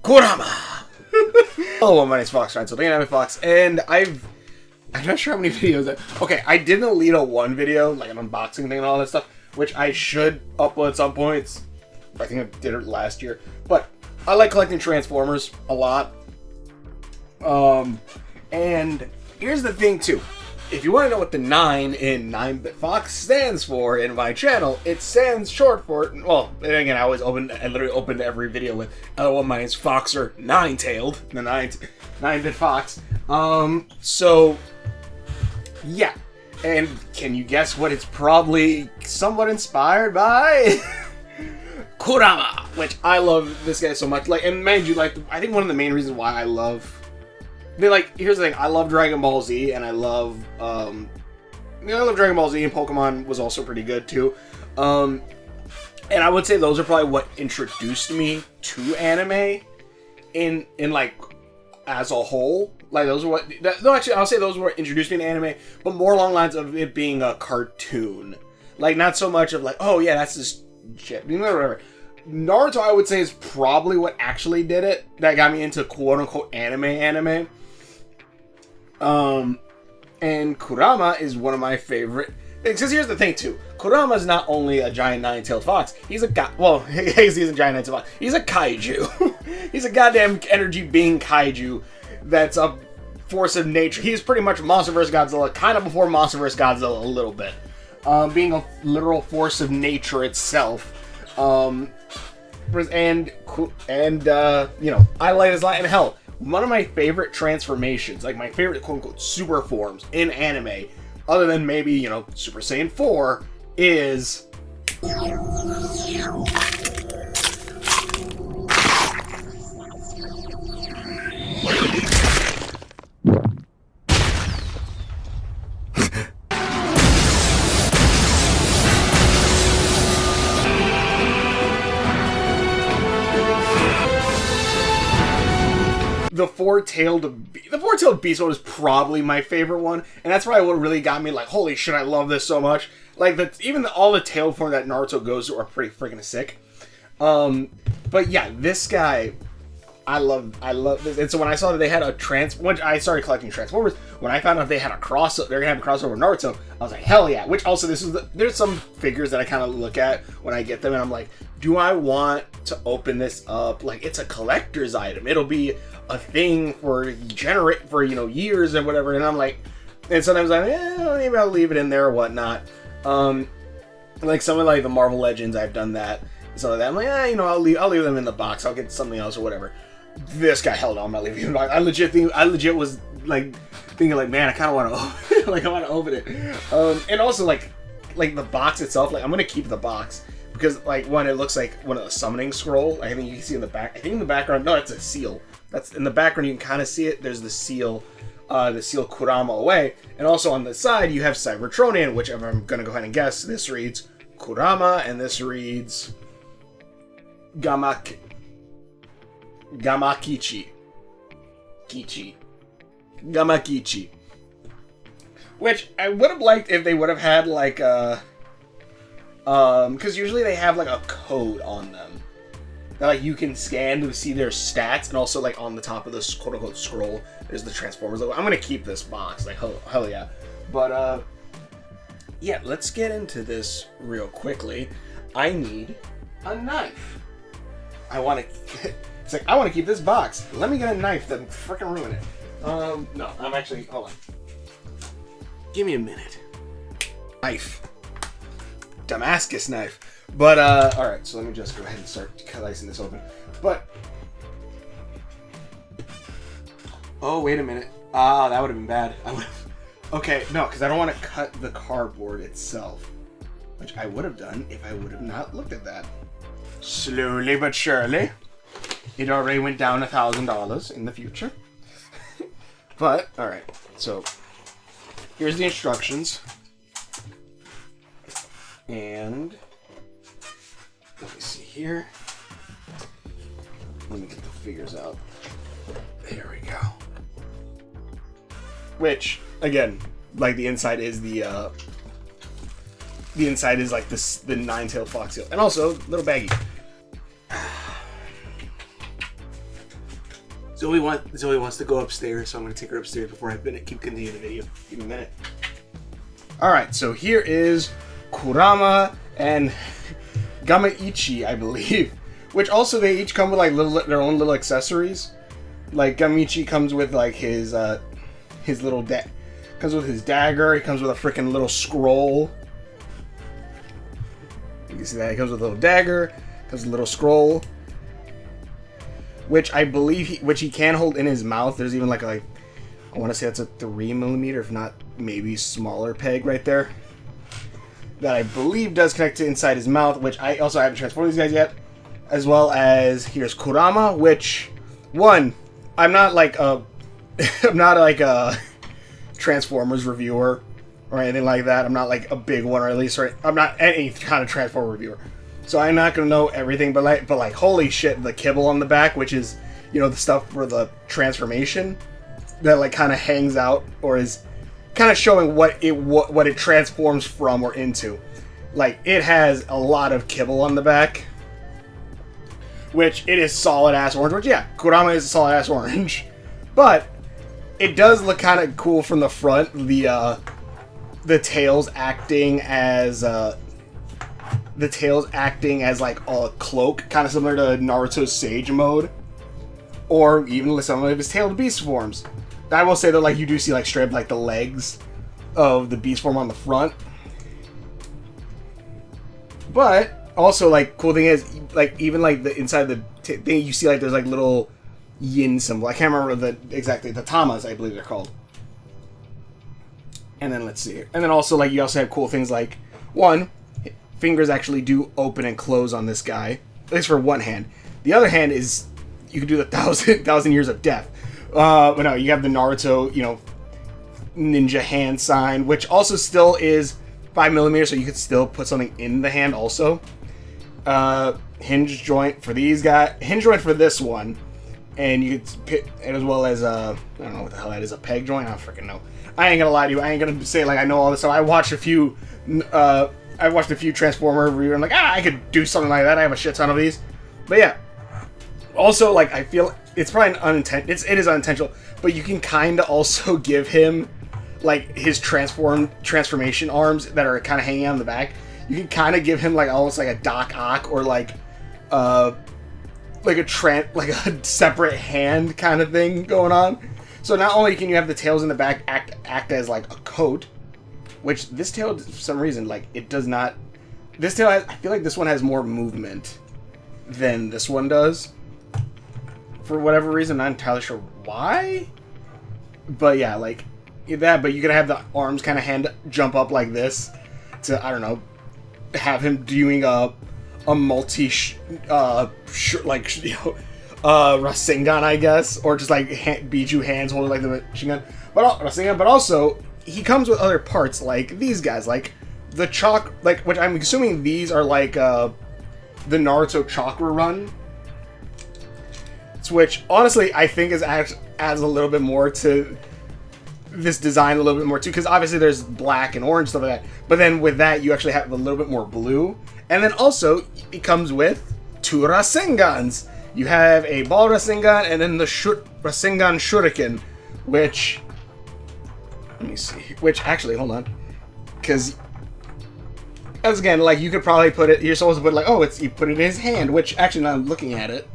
Kurama! Hello, my name's Fox, so 9bitFox, and I'm not sure how many videos okay, I did an Alita 1 video, like an unboxing thing and all that stuff, which I should upload at some points. I think I did it last year. But I like collecting Transformers a lot. And here's the thing too. If you want to know what the 9 in 9bitFox stands for in my channel, it stands short for, well, again, I literally opened every video with, hello, my name's Fox, or Ninetailed, the 9bitFox. So, yeah. And can you guess what it's probably somewhat inspired by? Kurama! Which I love this guy so much. Like, and mind you, like, I think one of the main reasons why I love... Like, here's the thing, I love Dragon Ball Z, and I love, I love Dragon Ball Z, and Pokemon was also pretty good, too. And I would say those are probably what introduced me to anime in like, as a whole. Like, those are what, no, actually, I'll say those were what introduced me to anime, but more along the lines of it being a cartoon. Like, not so much of like, oh, yeah, that's this shit, whatever. Naruto, I would say, is probably what actually did it. That got me into quote-unquote anime. And Kurama is one of my favorite. Because here's the thing too, Kurama is not only a giant nine-tailed fox. He's a well, he's a giant nine-tailed fox. He's a kaiju. He's a goddamn energy being kaiju. That's a force of nature. He's pretty much Monster vs. Godzilla, kind of before Monster vs. Godzilla a little bit. Being a literal force of nature itself. And you know, I like his light, and hell, one of my favorite transformations, like my favorite quote-unquote super forms in anime, other than maybe, you know, Super Saiyan 4, is... The four-tailed beast one is probably my favorite one, and that's probably what really got me like, holy shit, I love this so much. Like, all the tail form that Naruto goes to are pretty freaking sick. But yeah, this guy, I love this. And so when I saw that they had when I started collecting Transformers, when I found out they had they're gonna have a crossover with Naruto, I was like, hell yeah. Which also, there's some figures that I kind of look at when I get them, and I'm like, do I want to open this up? Like, it's a collector's item. It'll be a thing for you know, years and whatever. And I'm like, and sometimes I'm like, maybe I'll leave it in there or whatnot. Like some of like the Marvel Legends, I've done that. So that I'm like, you know, I'll leave them in the box. I'll get something else or whatever. This guy, hell no, I'm not leaving it in the box. I legit was like thinking like, man, I kind of want to open it. Like, I want to open it. And also like the box itself, like I'm gonna keep the box. Because, like, one, it looks like one of the summoning scroll. I think you can see in the back. I think in the background, no, it's a seal. That's in the background. You can kind of see it. There's the seal Kurama away, and also on the side you have Cybertronian, which I'm gonna go ahead and guess. This reads Kurama, and this reads Gamakichi. Gamakichi. Which I would have liked if they would have had like a. Because usually they have like a code on them that like you can scan to see their stats, and also like on the top of this quote-unquote scroll there's the Transformers logo. I'm gonna keep this box, like hell yeah. But yeah, let's get into this real quickly. I need a knife. I want to keep this box. Let me get a knife that freaking ruin it. No, I'm actually, hold on. Give me a minute. Knife. Damascus knife. But alright, so let me just go ahead and start slicing this open. But oh, wait a minute. That would have been bad. Okay, no, because I don't want to cut the cardboard itself, which I would have done if I would have not looked at that. Slowly but surely, it already went down $1,000 in the future. But alright, so here's the instructions. And let me see here. Let me get the figures out. There we go. Which, again, like the inside is the inside is like this, the nine-tailed fox seal, and also little baggy. Zoe wants to go upstairs, so I'm going to take her upstairs before I keep continuing the video. Give me a minute. Alright, so here is Kurama and Gamaichi, I believe. Which also, they each come with like their own little accessories. Like, Gamaichi comes with like his little comes with his dagger. He comes with a freaking little scroll. You can see that. He comes with a little dagger. Comes with a little scroll. Which I believe he can hold in his mouth. There's even like I want to say that's a 3mm, if not maybe smaller peg right there. That I believe does connect to inside his mouth, which I also haven't transformed these guys yet. As well as here's Kurama, which I'm not like a Transformers reviewer or anything like that. I'm not like a big one, or at least I'm not any kind of Transformer reviewer. So I'm not gonna know everything, but like holy shit, the kibble on the back, which is, you know, the stuff for the transformation that like kind of hangs out or is kind of showing what it transforms from or into. Like, it has a lot of kibble on the back, which it is solid ass orange. Which, yeah, Kurama is a solid ass orange, but it does look kind of cool from the front. The tails acting as like a cloak, kind of similar to Naruto's Sage mode, or even some of his tailed beast forms. I will say that like you do see like straight up like the legs of the beast form on the front, but also like cool thing is like even like the inside the thing you see like there's like little yin symbol. I can't remember exactly the tamas, I believe they're called. And then let's see, and then also like you also have cool things like fingers actually do open and close on this guy, at least for one hand. The other hand is you can do the thousand years of death. But no, you have the Naruto, you know, ninja hand sign, which also still is 5mm, so you could still put something in the hand also. Hinge joint for these guys, hinge joint for this one, and you could pick, as well as I don't know what the hell that is, a peg joint. I don't freaking know. I ain't gonna lie to you. I ain't gonna say like I know all this stuff. I watched a few Transformer reviews. I'm like, I could do something like that. I have a shit ton of these, but yeah. Also, like, I feel it's probably unintentional. It is unintentional, but you can kind of also give him like his transformation arms that are kind of hanging out in the back. You can kind of give him like almost like a Doc Ock or like a separate hand kind of thing going on. So not only can you have the tails in the back act as like a coat, which this tail for some reason like it does not. This tail I feel like this one has more movement than this one does. For whatever reason, I'm not entirely sure why. But yeah, like that. But you could have the arms kind of jump up like this to, I don't know, have him doing a multi Rasengan, I guess, or just like Biju hands holding like the machine gun. But Rasengan. But also he comes with other parts like these guys, like the which I'm assuming these are like the Naruto Chakra Run. Which honestly I think adds a little bit more to this design, a little bit more too, because obviously there's black and orange stuff like that, but then with that you actually have a little bit more blue, and then also it comes with 2 Rasengans. You have a ball Rasengan and then the Rasengan Shuriken, which let me see. Which actually, hold on, because as again, like you could probably put it. You're supposed to put like, oh, you put it in his hand. Which actually, now I'm looking at it.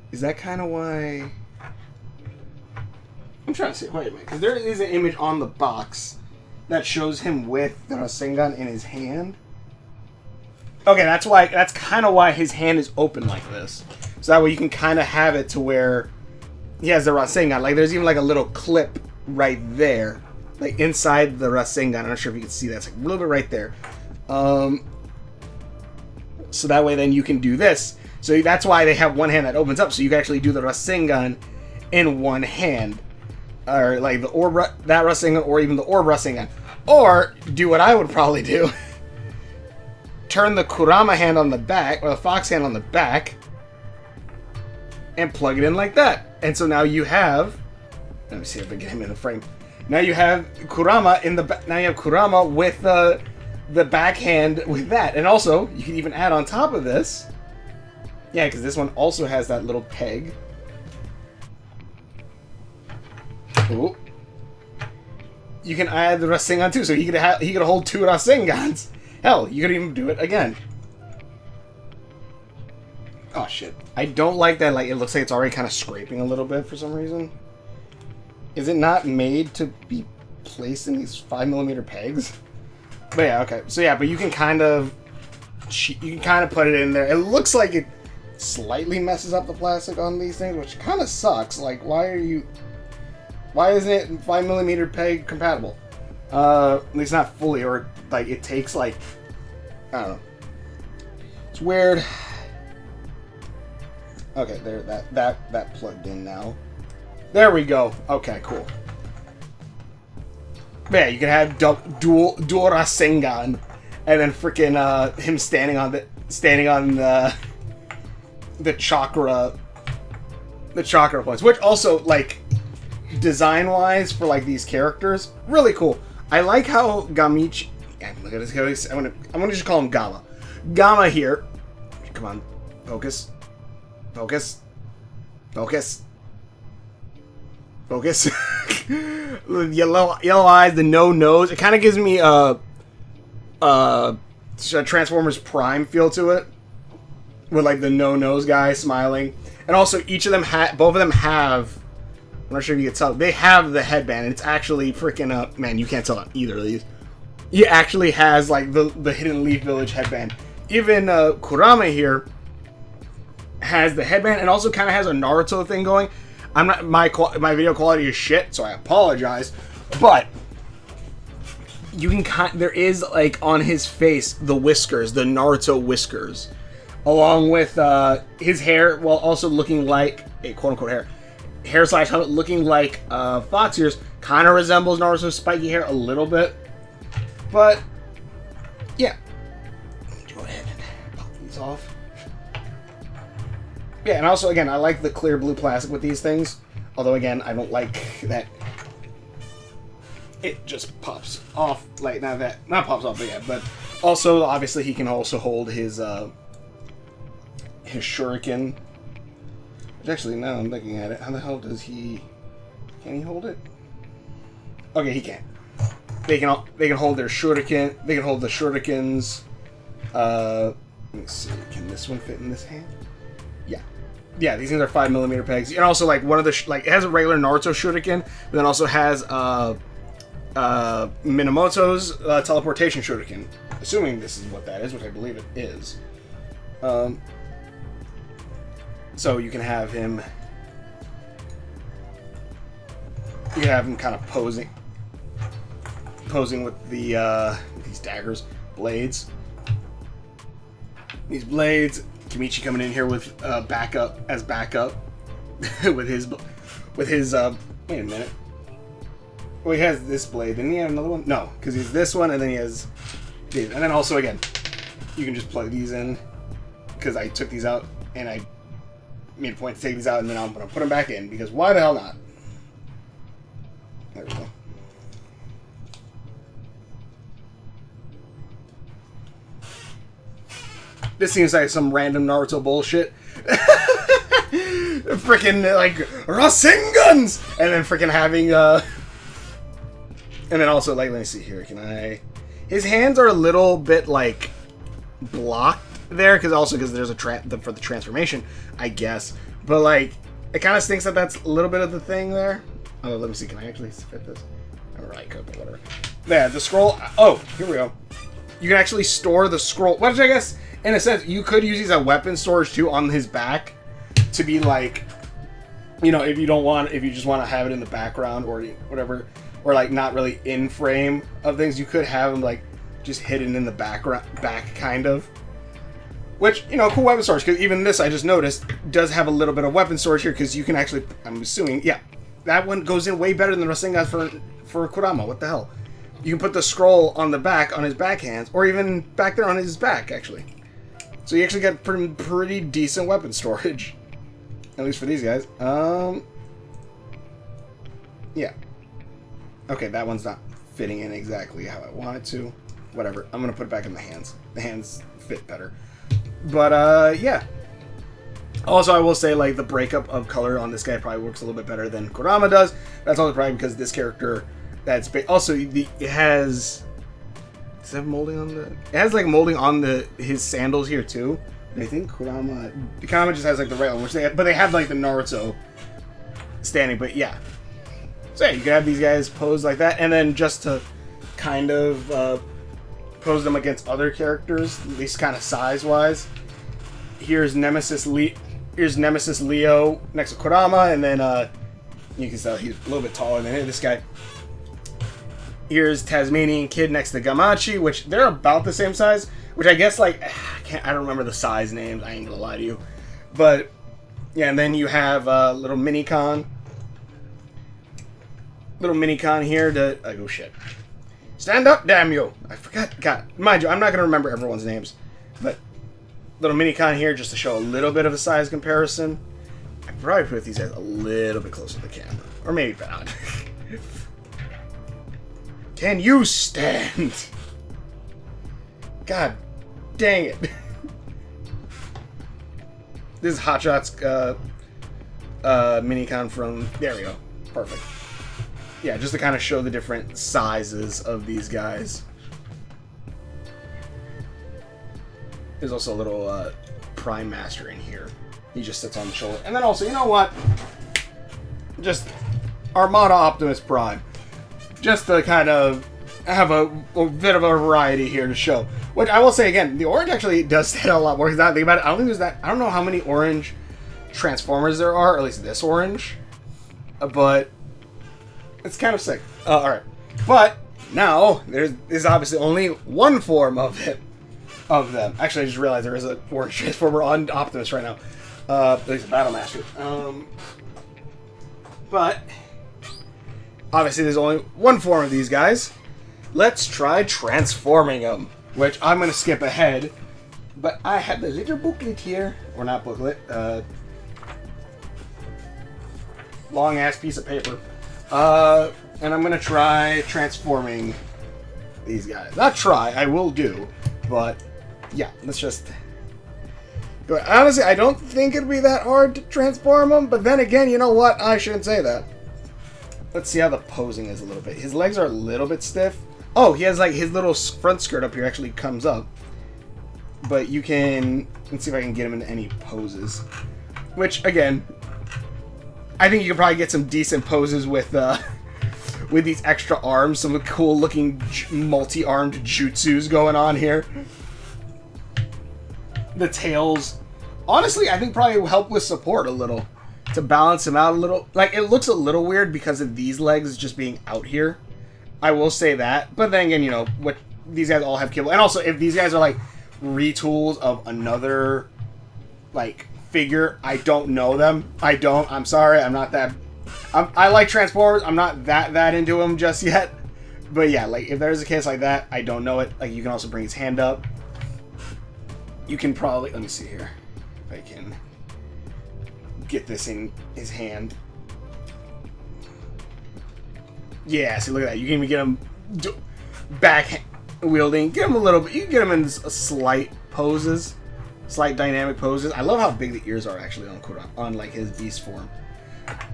Is that kind of why? I'm trying to see. Wait a minute, because there is an image on the box that shows him with the Rasengan in his hand. Okay, that's why. That's kind of why his hand is open like this. So that way you can kind of have it to where he has the Rasengan. Like there's even like a little clip right there, like inside the Rasengan. I'm not sure if you can see that. It's like a little bit right there. So that way then you can do this. So that's why they have one hand that opens up, so you can actually do the Rasengan in one hand. Or like the orb, that Rasengan, or even the orb Rasengan. Or do what I would probably do. Turn the Kurama hand on the back, or the Fox hand on the back, and plug it in like that. And so now you have, let me see if I can get him in the frame. Now you have Kurama in the now you have Kurama with the backhand with that. And also, you can even add on top of this, yeah, because this one also has that little peg. Ooh. You can add the Rasengan too, so he could hold 2 Rasengans. Hell, you could even do it again. Oh shit. I don't like that, like, it looks like it's already kind of scraping a little bit for some reason. Is it not made to be placed in these 5mm pegs? But yeah, okay. So yeah, but you can kind of put it in there. It looks like it slightly messes up the plastic on these things, which kind of sucks. Like, why isn't it 5mm peg compatible? At least not fully, or like it takes like, I don't know. It's weird. Okay, there, that plugged in now. There we go. Okay, cool. But yeah, you can have dual Rasengan, and then freaking him standing on the chakra points, which also, like, design wise for like these characters, really cool. I like how Gamichi, look at this guy. I'm gonna just call him Gamma. Gamma here. Come on, focus. Focus. Focus. Focus. yellow eyes, the no nose. It kind of gives me a Transformers Prime feel to it, with like the no nose guy smiling, and also each of them both of them have. I'm not sure if you can tell. They have the headband, and it's actually freaking man, you can't tell on either of these. He actually has like the Hidden Leaf Village headband. Even Kurama here has the headband, and also kind of has a Naruto thing going. I'm not my video quality is shit, so I apologize. But you can there is like on his face the whiskers, the Naruto whiskers, along with his hair, while also looking like a quote unquote hair slash helmet, looking like fox ears. Kind of resembles Naruto's spiky hair a little bit, but yeah. Go ahead and pop these off. Yeah, and also, again, I like the clear blue plastic with these things. Although, again, I don't like that it just pops off. Like, not pops off, but yeah. But also, obviously, he can also hold his shuriken. Which, actually, now I'm looking at it. How the hell does he... Can he hold it? Okay, he can. They can hold their shuriken. They can hold the shurikens. Let me see. Can this one fit in this hand? Yeah. Yeah, these things are 5mm pegs. And also, like, one of the... it has a regular Naruto shuriken, but then also has Minamoto's teleportation shuriken. Assuming this is what that is, which I believe it is. So you can have him... You can have him kind of posing with the these daggers, blades. These blades. Kimichi coming in here with backup with his wait a minute. Well, he has this blade. Didn't he have another one? No, because he's this one, and then he has these. And then also, again, you can just plug these in, because I took these out, and I made a point to take these out, and then I'm going to put them back in, because why the hell not? There we go. This seems like some random Naruto bullshit. Freaking, like, Rasengans! And then freaking having, and then also, like, let me see here, can I... His hands are a little bit, like, blocked there, because there's a for the transformation, I guess. But, like, it kind of stinks that that's a little bit of the thing there. Oh, let me see, can I actually fit this? I don't really could, but whatever. Yeah, the scroll... Oh, here we go. You can actually store the scroll... Which I guess... In a sense, you could use these as weapon storage too on his back to be like, you know, if you just want to have it in the background or whatever, or like not really in frame of things, you could have them like just hidden in the back kind of. Which, you know, cool weapon storage, because even this I just noticed does have a little bit of weapon storage here, because you can actually, I'm assuming, yeah, that one goes in way better than the Rasengan for Kurama. What the hell? You can put the scroll on the back on his backhands, or even back there on his back actually. So you actually get pretty decent weapon storage. At least for these guys. Yeah. Okay, that one's not fitting in exactly how I want it to. Whatever. I'm going to put it back in the hands. The hands fit better. But, yeah. Also, I will say, like, the breakup of color on this guy probably works a little bit better than Kurama does. That's also probably because this character, also, it has... Does it have molding on the... It has, like, molding on his sandals here, too. And I think Kurama just has, like, the right one, but they have, like, the Naruto standing, but yeah. So, yeah, you can have these guys posed like that, and then just to kind of pose them against other characters, at least kind of size-wise. Here's Nemesis Leo next to Kurama, and then you can tell he's a little bit taller than this guy. Here's Tasmanian Kid next to Gamachi, which they're about the same size. Which I guess, like, I don't remember the size names. I ain't gonna lie to you, but yeah. And then you have little Minicon here to oh shit. Stand up, damn you! I forgot. God, mind you, I'm not gonna remember everyone's names, but. Little Minicon here just to show a little bit of a size comparison. I probably put these guys a little bit closer to the camera. Or maybe not. Can you stand? God dang it. This is Hotshot's Minicon from... There we go. Perfect. Yeah, just to kind of show the different sizes of these guys. There's also a little Prime Master in here. He just sits on the shoulder. And then also, you know what? Just Armada Optimus Prime. Just to kind of have a bit of a variety here to show. Which I will say again, the orange actually does stand out a lot more. Because now think about it, I don't think there's that. I don't know how many orange Transformers there are, or at least this orange. But it's kind of sick. Alright. But now there's obviously only one form of it. Of them. Actually, I just realized there is a orange Transformer on Optimus right now. There's a Battle Master. But obviously, there's only one form of these guys. Let's try transforming them, which I'm going to skip ahead. But I have the little booklet here, or not booklet, long ass piece of paper, and I'm going to try transforming these guys. Not try, I will do, but. Yeah, let's just... But honestly, I don't think it'd be that hard to transform him, but then again, you know what? I shouldn't say that. Let's see how the posing is a little bit. His legs are a little bit stiff. Oh, he has, like, his little front skirt up here actually comes up. But you can... Let's see if I can get him into any poses. Which, again, I think you can probably get some decent poses with these extra arms. Some cool-looking multi-armed jutsus going on here. The tails, honestly, I think probably will help with support a little to balance him out a little. Like, it looks a little weird because of these legs just being out here. I will say that, but then again, you know what? These guys all have cable, and also if these guys are like retools of another like figure, I don't know them. I'm sorry. I'm not that. I like Transformers. I'm not that into them just yet. But yeah, like if there's a case like that, I don't know it. Like you can also bring his hand up. You can probably, let me see here, if I can get this in his hand. Yeah, see, look at that. You can even get him back wielding. Get him a little bit, you can get him in slight poses, slight dynamic poses. I love how big the ears are actually on Kurama, on like his beast form.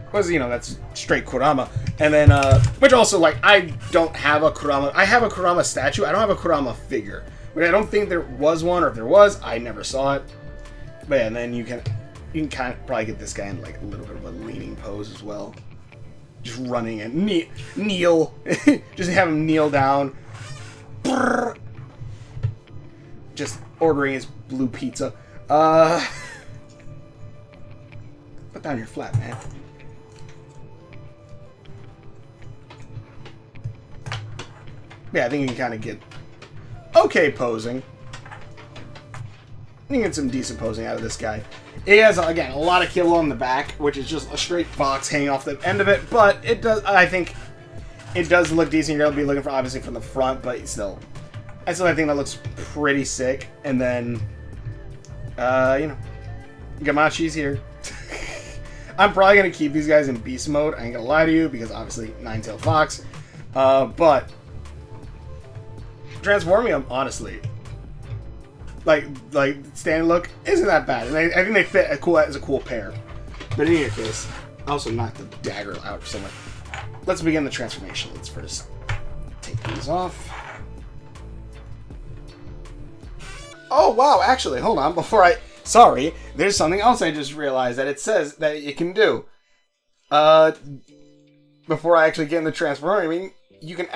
Because, you know, that's straight Kurama. And then, which also, like, I don't have a Kurama, I have a Kurama statue, I don't have a Kurama figure. But I don't think there was one, or if there was, I never saw it. But yeah, and then you can kind of probably get this guy in like a little bit of a leaning pose as well. Just running and kneel. Just have him kneel down. Just ordering his blue pizza. Put down your flat, man. Yeah, I think you can kind of get okay posing. You can get some decent posing out of this guy. He has, again, a lot of kilo on the back, which is just a straight box hanging off the end of it, but it does, I think, it does look decent. You're going to be looking for, obviously, from the front, but still, I think that looks pretty sick. And then, you know, Gamachi's here. I'm probably going to keep these guys in beast mode. I ain't going to lie to you, because obviously, Ninetails Fox. But transforming them, honestly, like standing look isn't that bad, and I think they fit as a cool pair. But in any case, I also knocked the dagger out somewhere. Let's begin the transformation. Let's first take these off. Oh wow! Actually, hold on. Sorry, there's something else I just realized that it says that it can do. Before I actually get in the transforming, you can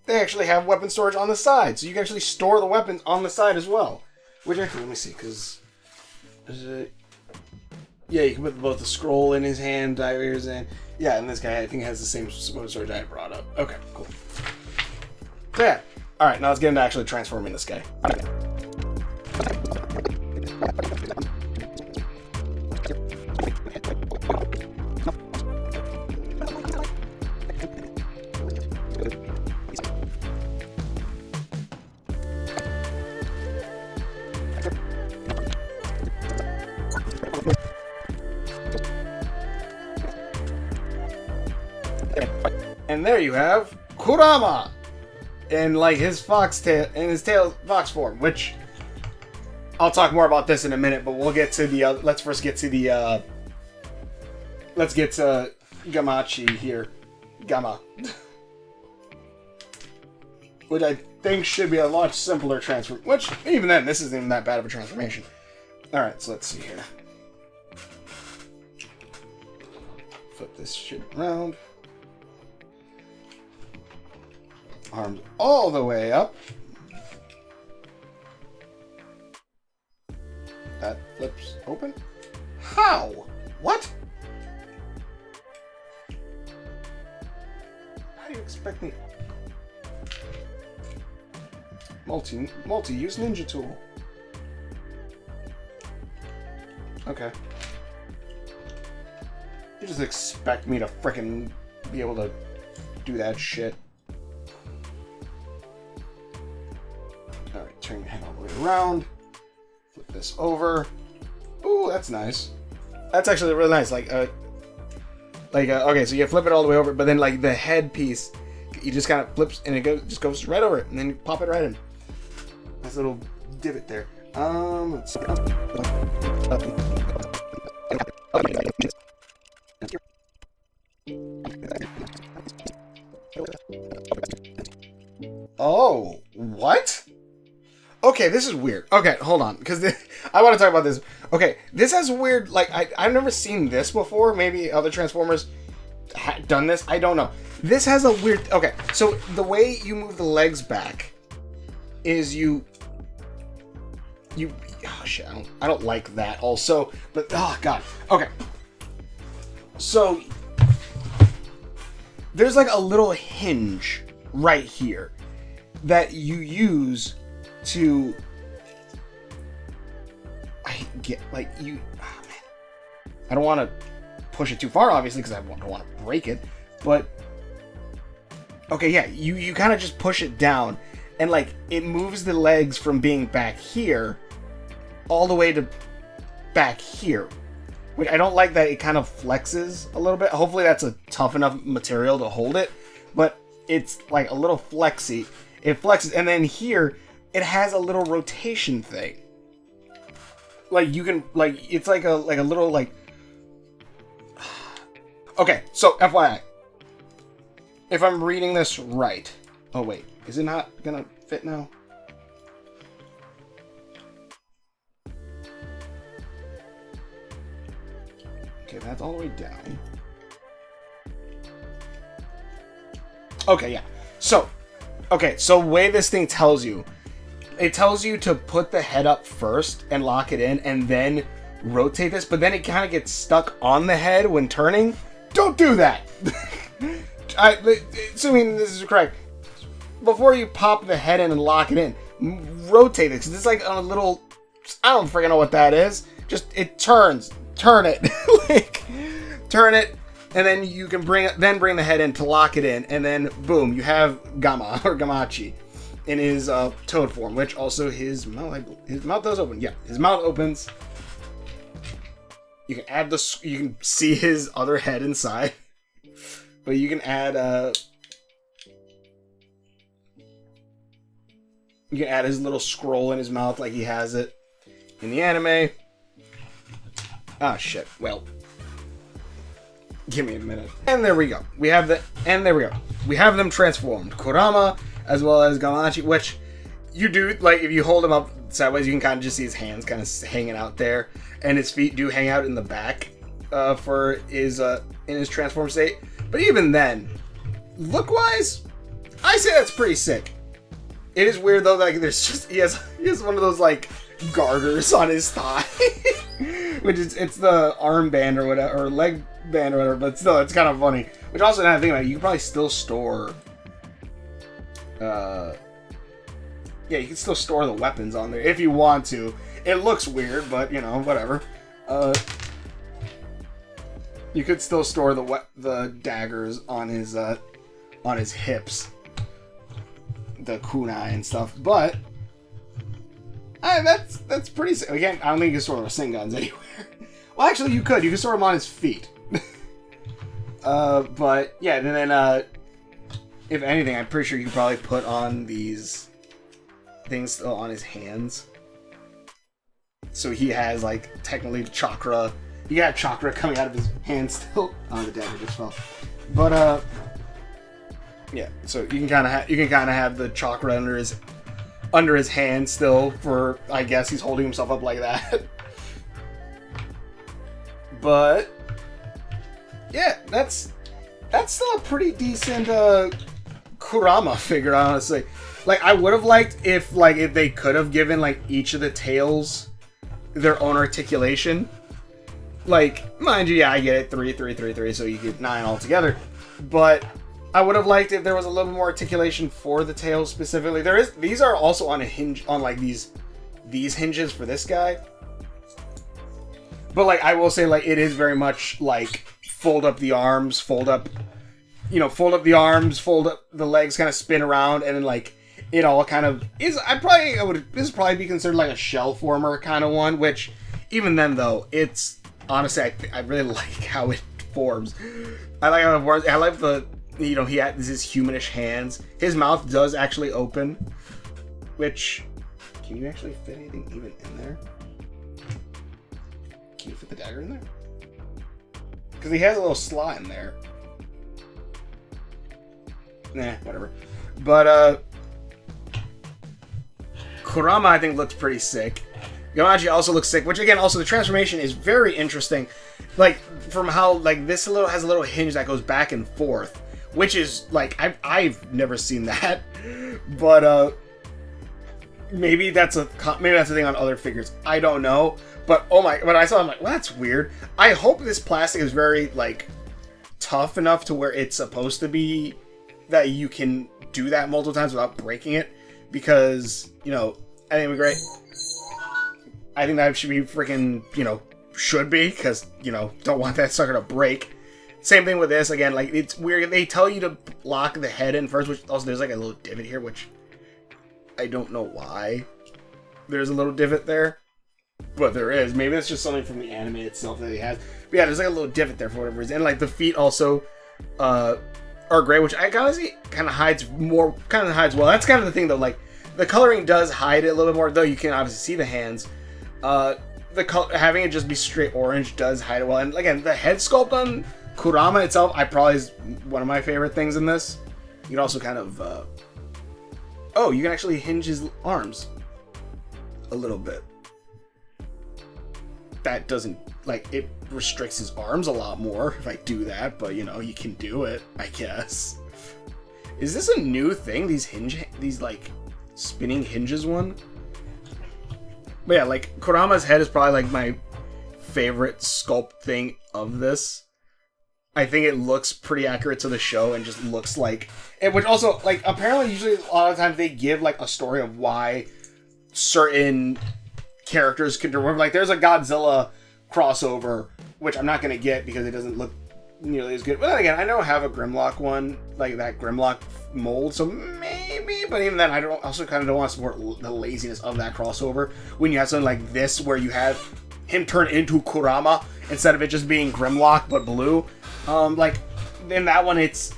they actually have weapon storage on the side, so you can actually store the weapons on the side as well. Which actually, let me see, because yeah, you can put both the scroll in his hand, daggers, and yeah, and this guy I think has the same weapon storage I brought up. Okay, cool. So yeah, all right, now let's get into actually transforming this guy. And there you have Kurama in like his fox form, which I'll talk more about this in a minute, but we'll get to the let's first get to the let's get to Gamachi here. Gama. Which I think should be a lot simpler transform, which even then this isn't even that bad of a transformation. Alright, so let's see here. Flip this shit around. Arms all the way up. That flips open. How? What? How do you expect me? Multi-use ninja tool. Okay. You just expect me to frickin' be able to do that shit. Alright, turn your head all the way around. Flip this over. Ooh, that's nice. That's actually really nice. Okay, so you flip it all the way over, but then like the head piece, you just kind of flips and it just goes right over it, and then you pop it right in. Nice little divot there. Let's see. Oh, what? Okay, this is weird. Okay, hold on, because I want to talk about this. Okay, this has weird, like, I've never seen this before. Maybe other Transformers had done this. I don't know. This has a weird... Okay, so the way you move the legs back is you... Oh, shit, I don't like that also. But, oh, God. Okay. So, there's, like, a little hinge right here that you use to... I don't want to push it too far, obviously, because I don't want to break it, but... Okay, yeah, you kind of just push it down, and, like, it moves the legs from being back here all the way to back here. Which I don't like that it kind of flexes a little bit. Hopefully that's a tough enough material to hold it, but it's, like, a little flexy. It flexes, and then here, it has a little rotation thing. Like, you can, like, it's like a little, like... Okay, so, FYI. If I'm reading this right... Oh, wait. Is it not gonna fit now? Okay, that's all the way down. Okay, yeah. So, way this thing tells you... It tells you to put the head up first and lock it in and then rotate this, but then it kind of gets stuck on the head when turning. Don't do that! Assuming this is correct, before you pop the head in and lock it in, rotate it, because it's like a little... I don't freaking know what that is. Just, it turns. Turn it. Like, turn it, and then you can bring the head in to lock it in, and then, boom, you have Gama, or Gamachi. In his toad form, which also his mouth does open. Yeah, his mouth opens. You can you can see his other head inside, but you can add You can add his little scroll in his mouth like he has it in the anime. Ah, shit. Well, give me a minute. And there we go. We have them transformed. Kurama, as well as Gamachi, which you do, like, if you hold him up sideways, you can kind of just see his hands kind of hanging out there. And his feet do hang out in the back for his, in his transform state. But even then, look-wise, I say that's pretty sick. It is weird, though, like, there's just, he has one of those, like, garters on his thigh. Which is, it's the armband or whatever, or leg band or whatever, but still, it's kind of funny. Which also, now I think about it, you can probably still store, yeah, you can still store the weapons on there if you want to. It looks weird, but, you know, whatever. You could still store the daggers on his hips. The kunai and stuff, but that's pretty sick. Again, I don't think you can store the Rasengan's anywhere. Well, actually, you could store them on his feet. But yeah, and then if anything, I'm pretty sure you could probably put on these things still on his hands, so he has, like, technically chakra. You got chakra coming out of his hands still. Oh, the dagger just fell. But yeah, so you can kind of have the chakra under his hand still for, I guess he's holding himself up like that. But yeah, that's still a pretty decent Kurama figure, honestly. Like, I would have liked if they could have given, like, each of the tails their own articulation. Like, mind you, yeah, I get it, 3, 3, 3, 3, so you get 9 altogether. But I would have liked if there was a little more articulation for the tails specifically. These are also on a hinge, on, like, these hinges for this guy. But, like, I will say, like, it is very much, like, fold up the arms, fold up the arms, fold up the legs, kind of spin around, and then, like, it all kind of is. This would probably be considered like a shell former kind of one. Which, even then though, it's honestly I really like how it forms. I like how it forms. I like the he has his humanish hands. His mouth does actually open. Which, can you actually fit anything even in there? Can you fit the dagger in there? Because he has a little slot in there. Nah, whatever. But Kurama, I think, looks pretty sick. Gamachi also looks sick, which, again, also the transformation is very interesting. Like, from how, like, this has a little hinge that goes back and forth, which is, like, I've never seen that. But, maybe that's a thing on other figures. I don't know. But, when I saw it, I'm like, well, that's weird. I hope this plastic is very, like, tough enough to where it's supposed to be that you can do that multiple times without breaking it. Because, I think it'd be great. I think that should be freaking, should be, because, don't want that sucker to break. Same thing with this, again, like, it's weird. They tell you to lock the head in first, which also there's, like, a little divot here, which I don't know why there's a little divot there. But there is. Maybe it's just something from the anime itself that he has. But yeah, there's, like, a little divot there for whatever reason. And, like, the feet also, are gray, which I gotta see kind of hides well. That's kind of the thing, though. Like, the coloring does hide it a little bit more, though you can obviously see the hands. Having it just be straight orange does hide it well. And again, the head sculpt on Kurama itself, probably is one of my favorite things in this. You can also kind of, you can actually hinge his arms a little bit. That doesn't, like, it restricts his arms a lot more if I do that, but, you can do it, I guess. Is this a new thing, these, like, spinning hinges one? But yeah, like, Kurama's head is probably, like, my favorite sculpt thing of this. I think it looks pretty accurate to the show and just looks like... Which also, like, apparently usually a lot of times they give, like, a story of why certain characters can remember. Like, there's a Godzilla crossover, which I'm not going to get because it doesn't look nearly as good. But then again, I know I have a Grimlock one, like that Grimlock mold, so maybe, but even then, I also kind of don't want to support the laziness of that crossover when you have something like this where you have him turn into Kurama instead of it just being Grimlock but blue. Like, in that one, it's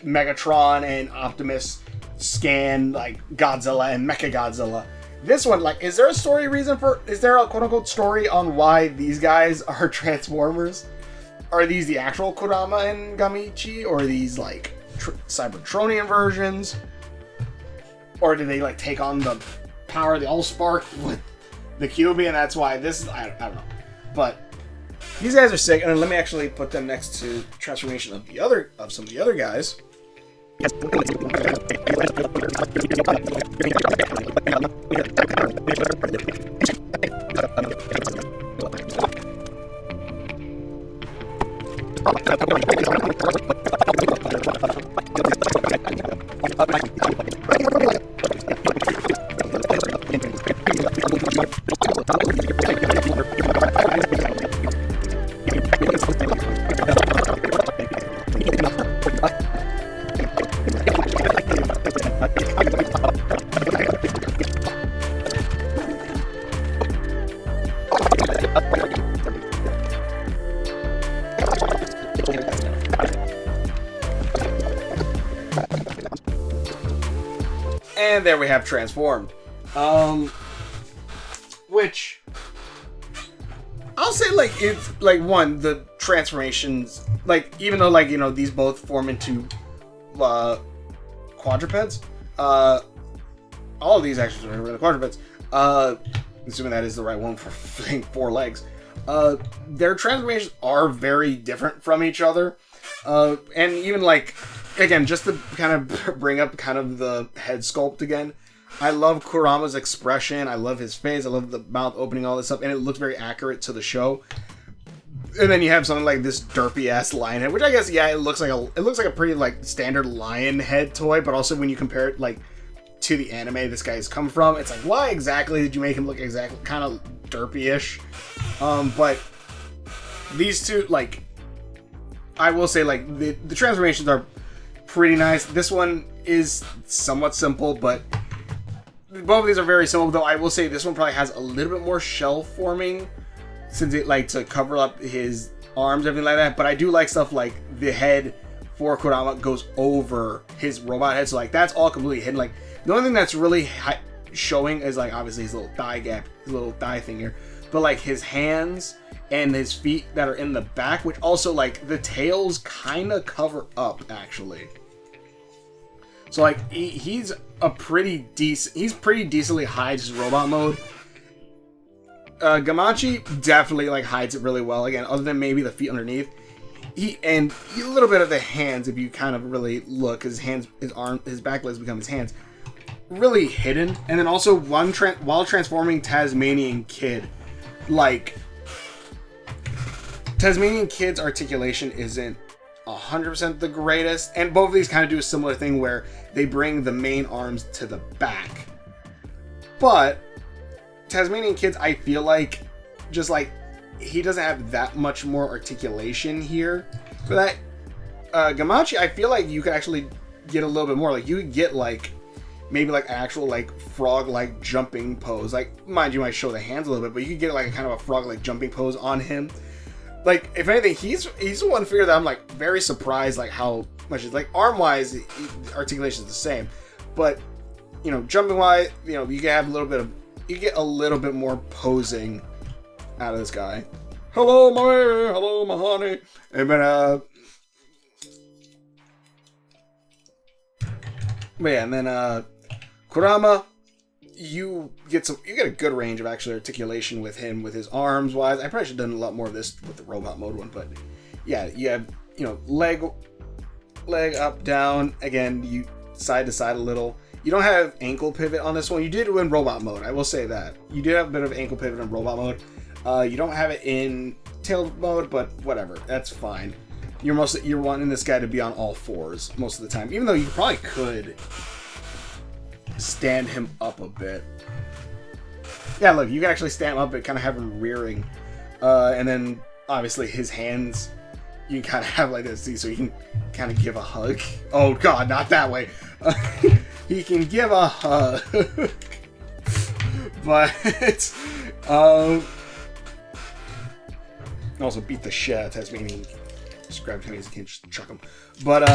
Megatron and Optimus scan like Godzilla and Mechagodzilla. This one, like, is there a story reason for? Is there a quote unquote story on why these guys are Transformers? Are these the actual Kurama and Gamichi, or are these like Cybertronian versions, or do they like take on the power of the Allspark with the Kyuubi, and that's why this is? I don't know, but. These guys are sick, and then let me actually put them next to transformation of some of the other guys. And there we have transformed. Which I'll say, like, it's like one, the transformations, like, even though, like, you know, these both form into quadrupeds, all of these actually are really quadrupeds, assuming that is the right one for 4 legs. Their transformations are very different from each other, and even, like, again, just to kind of bring up kind of the head sculpt again, I love Kurama's expression. I love his face. I love the mouth opening, all this stuff, and it looks very accurate to the show. And then you have something like this derpy ass lion head, which I guess, yeah, it looks like a pretty like standard lion head toy, but also when you compare it like to the anime this guy's come from, it's like, why exactly did you make him look exactly kind of derpy-ish? But these two, like, I will say, like, the transformations are pretty nice. This one is somewhat simple, but both of these are very simple, though I will say this one probably has a little bit more shell forming, since it, like, to cover up his arms, everything like that. But I do like stuff like the head for Kurama goes over his robot head, so, like, that's all completely hidden. Like, the only thing that's really showing is, like, obviously his little thigh gap, his little thigh thing here, but, like, his hands and his feet that are in the back, which also, like, the tails kind of cover up, actually. So, like, he's pretty decently hides his robot mode. Gamachi definitely, like, hides it really well. Again, other than maybe the feet underneath. And a little bit of the hands, if you kind of really look, his hands, his arm, his back legs become his hands. Really hidden. And then also, while transforming Tasmanian Kid, like, Tasmanian Kid's articulation isn't 100% the greatest, and both of these kind of do a similar thing where they bring the main arms to the back. But Tasmanian Kid's, I feel like, just like, he doesn't have that much more articulation here. For that, Gamachi, I feel like you could actually get a little bit more. Like, you could get, like, maybe, like, actual, like, frog-like jumping pose. Like, mind you, might show the hands a little bit, but you could get, like, a kind of a frog-like jumping pose on him. Like, if anything, he's the one figure that I'm, like, very surprised, like, how much it's, like, arm-wise, articulation is the same. But, you know, jumping-wise, you know, you get a little bit more posing out of this guy. Hello, my honey. And then, but yeah, and then, Kurama, you get a good range of actually articulation with him, with his arms wise. I probably should have done a lot more of this with the robot mode one, but yeah, you have, you know, leg up, down, again, you side to side a little. You don't have ankle pivot on this one. You did in robot mode, I will say that. You did have a bit of ankle pivot in robot mode. You don't have it in tail mode, but whatever, that's fine. You're wanting this guy to be on all fours most of the time, even though you probably could stand him up a bit. Yeah, look, you can actually stand him up and kind of have him rearing. And then, obviously, his hands, you can kind of have like this, see, so you can kind of give a hug. Oh, God, not that way. He can give a hug. But, also beat the shit out of Tasmanian. Just grab him as you can, just chuck him. But,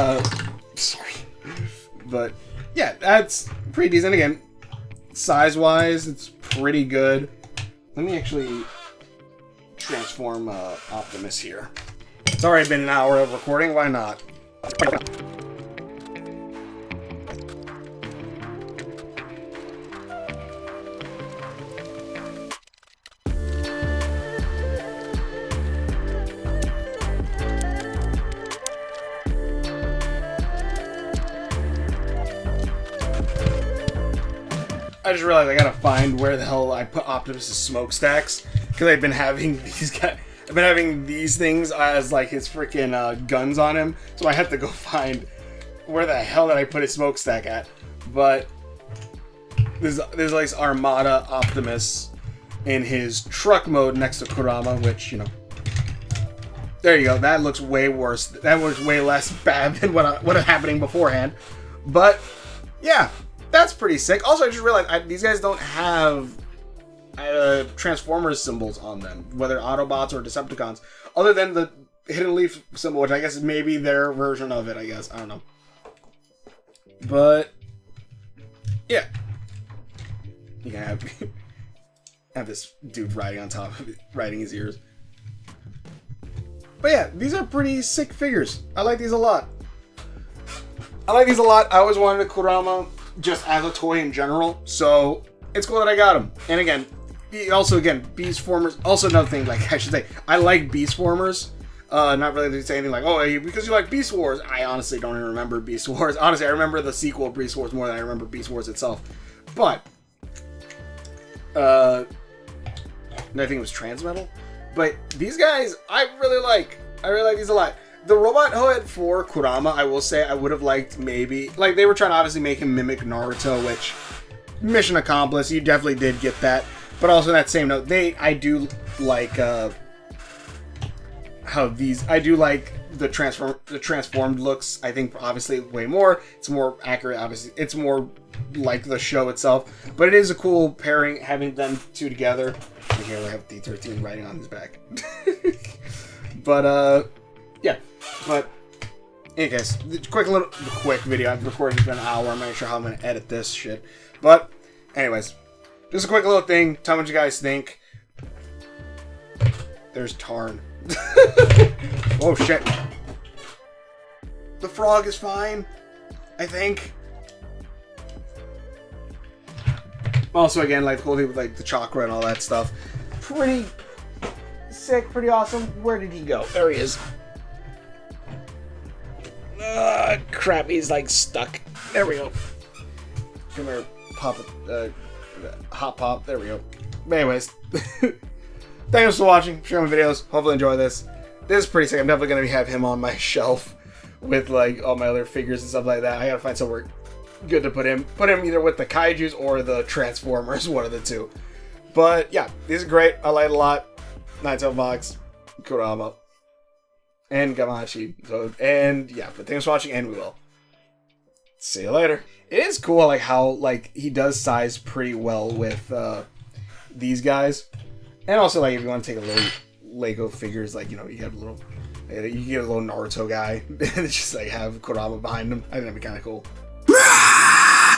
sorry. But yeah, that's pretty decent. Again, size-wise, it's pretty good. Let me actually transform Optimus here. It's already been an hour of recording. Why not? I just realized I gotta find where the hell I put Optimus' smokestacks, because I've been having these things as like his freaking guns on him, so I had to go find where the hell did I put his smokestack at. But there's like Armada Optimus in his truck mode next to Kurama, which, you know, there you go. That looks way worse. That was way less bad than what was happening beforehand. But yeah. That's pretty sick. Also, I just realized these guys don't have Transformers symbols on them, whether Autobots or Decepticons, other than the Hidden Leaf symbol, which I guess is maybe their version of it, I guess. I don't know. But, yeah. You can have this dude riding on top of it, riding his ears. But yeah, these are pretty sick figures. I like these a lot. I always wanted a Kurama just as a toy in general, so it's cool that I got him. And again, Beast Formers. Also, another thing, like I should say, I like Beast Formers. Not really to say anything like, oh, because you like Beast Wars. I honestly don't even remember Beast Wars. Honestly, I remember the sequel of Beast Wars more than I remember Beast Wars itself. But, I think it was Transmetal. But these guys, I really like these a lot. The robot head for Kurama, I will say, I would have liked maybe... Like, they were trying to obviously make him mimic Naruto, which... Mission accomplished. You definitely did get that. But also, in that same note, I do like, how these... I do like the transformed looks. I think, obviously, way more. It's more accurate, obviously. It's more like the show itself. But it is a cool pairing, having them two together. And here, I have D13 writing on his back. But, yeah. But, in any case, quick video. I've recorded for an hour. I'm not sure how I'm going to edit this shit. But, anyways, just a quick little thing. Tell me what you guys think. There's Tarn. Oh, shit. The frog is fine, I think. Also, again, like the cool thing with like the chakra and all that stuff. Pretty sick, pretty awesome. Where did he go? There he is. Crap, he's like stuck. There we go. Come here, pop it. Hot pop. There we go. But anyways, thanks for watching. Share my videos. Hopefully enjoy this. This is pretty sick. I'm definitely gonna have him on my shelf with like all my other figures and stuff like that. I gotta find somewhere good to put him. Put him either with the Kaijus or the Transformers, one of the two. But yeah, these are great. I like it a lot. 9bitFox, Kurama, and Gamachi. So, and yeah, but thanks for watching, and we will see you later. It is cool, like how like he does size pretty well with these guys, and also like if you want to take a little Lego figures, like you know you get a little Naruto guy, and just like have Kurama behind him. I think that'd be kind of cool.